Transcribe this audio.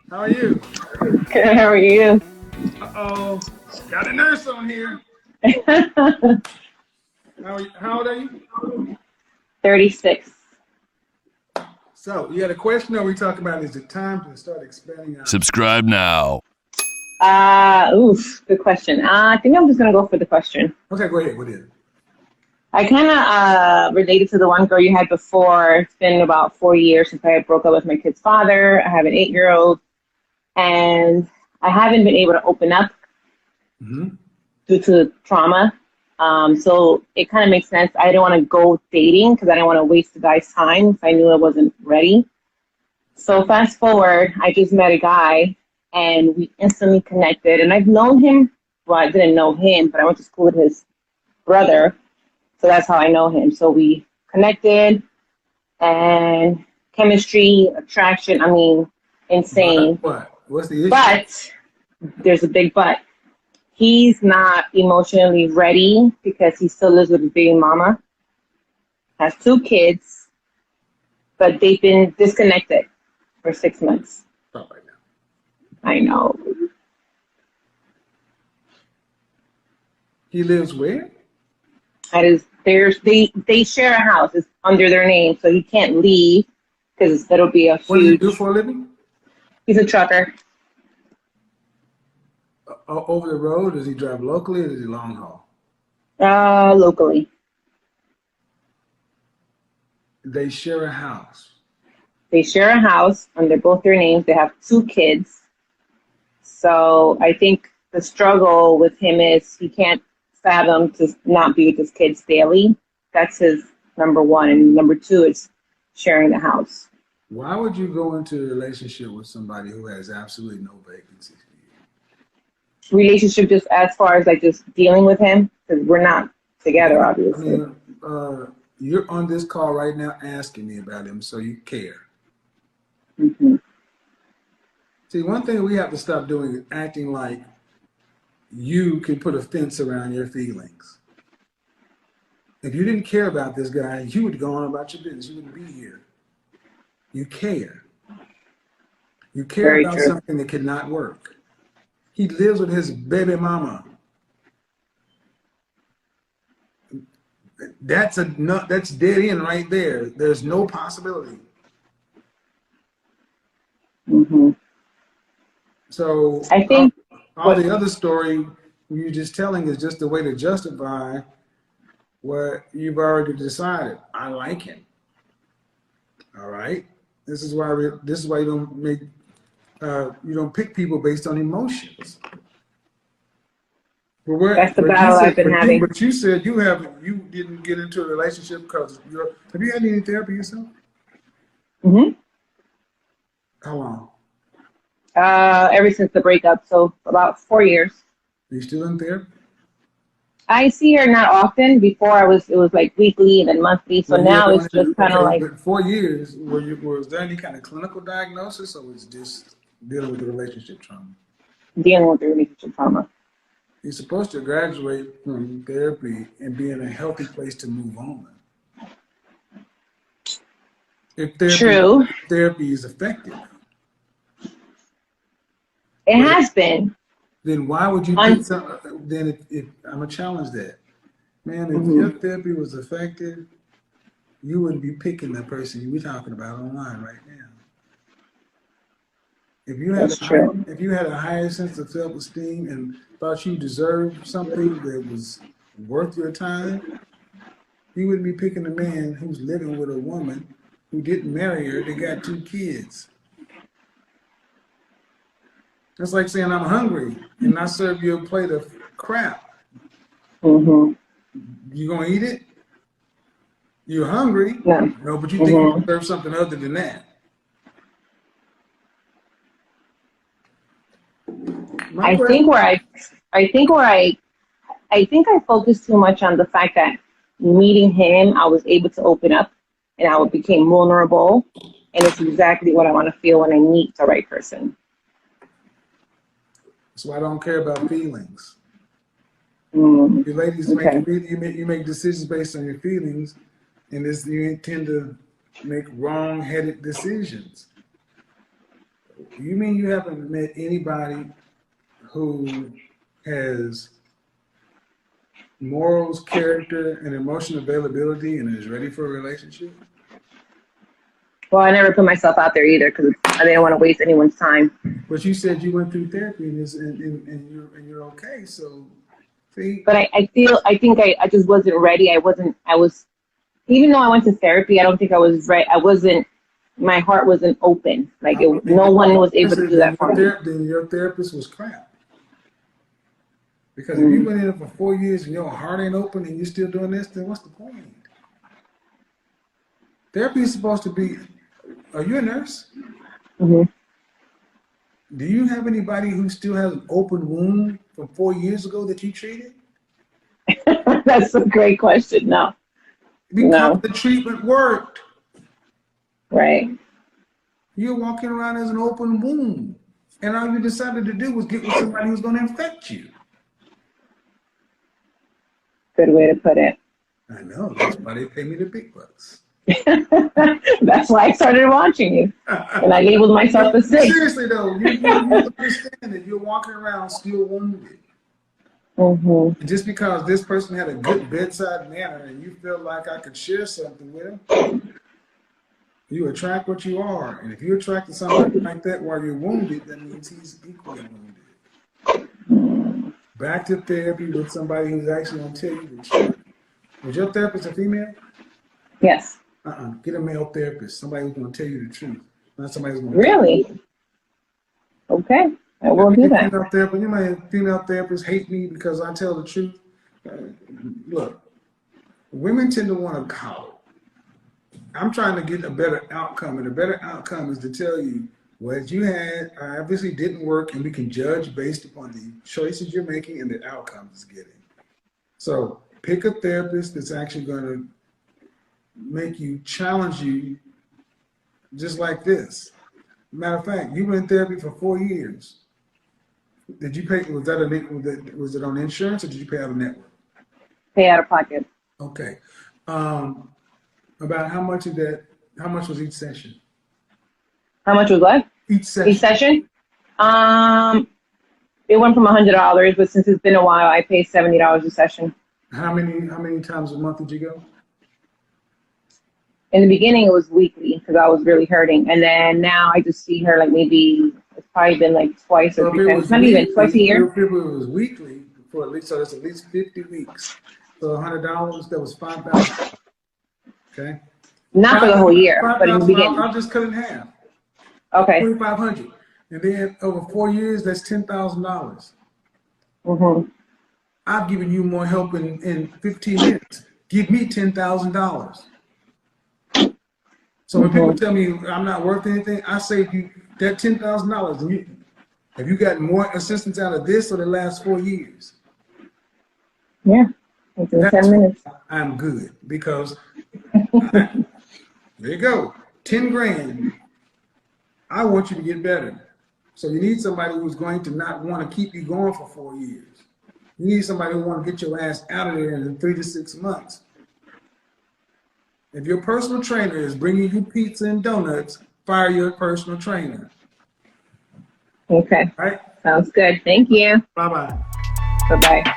How are you? Good, how are you? Uh-oh. Got a nurse on here. How old are you? 36. So, you had a question or we talk about is it time to start expanding our... Subscribe now. Good question. I think I'm just gonna go for the question. Okay, go ahead. What is it? I kind of related to the one girl you had before. It's been about 4 years since I broke up with my kid's father. I have an 8-year-old, and I haven't been able to open up due to trauma. So it kind of makes sense. I don't want to go dating because I don't want to waste the guy's time if I knew I wasn't ready. So fast forward, I just met a guy and we instantly connected. And I've known him. Well, I didn't know him, but I went to school with his brother. So that's how I know him. So we connected and chemistry, attraction. I mean, insane. What? What's the issue? But there's a big but. He's not emotionally ready because he still lives with his baby mama, has 2 kids, but they've been disconnected for 6 months. Stop right now. I know. He lives where? They share a house. It's under their name, so he can't leave because that'll be a huge... What does he do for a living? He's a trucker. Over the road? Does he drive locally or does he long haul? Locally. They share a house. They share a house under both their names. They have 2 kids. So I think the struggle with him is he can't fathom to not be with his kids daily. That's his number one. And number 2 is sharing the house. Why would you go into a relationship with somebody who has absolutely no vacancies for you? Relationship just as far as like just dealing with him, because we're not together, obviously. I mean, you're on this call right now asking me about him, so you care. Mm-hmm. See, one thing we have to stop doing is acting like you can put a fence around your feelings. If you didn't care about this guy, you would go on about your business. You wouldn't be here. You care. You care Very about true. something that cannot work. He lives with his baby mama. That's dead end right there. There's no possibility. Mm-hmm. So I think all the other story you're just telling is just a way to justify what you've already decided. I like him. All right. This is why you don't pick people based on emotions. that's the battle I've been having. But you said you didn't get into a relationship because have you had any therapy yourself? Mm-hmm. How long? Ever since the breakup, so about 4 years. Are you still in therapy? I see her not often. Before it was like weekly and then monthly. So now it's just kind of like... But 4 years, was there any kind of clinical diagnosis or was it just dealing with the relationship trauma? Dealing with the relationship trauma. You're supposed to graduate from therapy and be in a healthy place to move on. If therapy is effective. It has been. Then why would you pick something? Then if I'm gonna challenge that, man. If your therapy was effective, you wouldn't be picking the person you were talking about online right now. If you had a higher sense of self-esteem and thought you deserved something that was worth your time, you wouldn't be picking a man who's living with a woman who didn't marry her. They got 2 kids. That's like saying I'm hungry and I serve you a plate of crap. Mm-hmm. You gonna eat it? You're hungry? No, but you think you deserve something other than that. I think I focused too much on the fact that meeting him, I was able to open up and I became vulnerable. And it's exactly what I want to feel when I meet the right person. So I don't care about feelings. You ladies you make decisions based on your feelings, and you tend to make wrong-headed decisions. You mean you haven't met anybody who has morals, character, and emotional availability and is ready for a relationship? Well, I never put myself out there either because I didn't want to waste anyone's time. But you said you went through therapy and you're okay. So, see. But I think I just wasn't ready. I was, even though I went to therapy, I don't think I was right. My heart wasn't open. Like no one was able to do that for me. Then your therapist was crap. Because if you went in for 4 years and your heart ain't open and you're still doing this, then what's the point? Therapy is supposed to be, are you a nurse? Mm-hmm. Do you have anybody who still has an open wound from 4 years ago that you treated? That's a great question. No. Because the treatment worked. Right. You're walking around as an open wound. And all you decided to do was get with somebody who's going to infect you. Good way to put it. I know. That's why they pay me the big bucks. That's why I started watching you. And I labeled myself a 6. Seriously, though, you understand that you're walking around still wounded. Mm-hmm. Just because this person had a good bedside manner and you feel like I could share something with him, you attract what you are. And if you attract somebody like that while you're wounded, that means he's equally wounded. Back to therapy with somebody who's actually going to tell you the truth. Was your therapist a female? Yes. Get a male therapist, somebody who's going to tell you the truth. Not somebody who's going to Really? Okay. I will do that. You might female therapists hate me because I tell the truth. Look, women tend to want to coddle. I'm trying to get a better outcome, and a better outcome is to tell you what you had obviously didn't work, and we can judge based upon the choices you're making and the outcomes it's getting. So pick a therapist that's actually going to make you, challenge you, just like this. Matter of fact, you were in therapy for 4 years. Did you pay? Was it on insurance or did you pay out of network? Pay out of pocket. Okay. About how much of that? How much was each session? How much was what? Each session. Each session? It went from $100, but since it's been a while, I pay $70 a session. How many times a month did you go? In the beginning, it was weekly because I was really hurting, and then now I just see her like maybe it's probably been like twice or 3 times, not even twice a year. If it was weekly for at least, so that's at least 50 weeks. So $100, that was $5,000. Okay. Not for the whole year, but in the beginning. I'll just cut it in half. Okay. $2,500, and then over 4 years, that's $10,000. Mm-hmm. I've given you more help in 15 minutes. Give me $10,000. So when people tell me I'm not worth anything, I say you that $10,000. Have you gotten more assistance out of this or the last 4 years? Yeah, within 10 minutes. I'm good because there you go, 10 grand. I want you to get better. So you need somebody who's going to not want to keep you going for 4 years. You need somebody who want to get your ass out of there in 3 to 6 months. If your personal trainer is bringing you pizza and donuts, fire your personal trainer. Okay. All right? Sounds good. Thank you. Bye-bye. Bye-bye.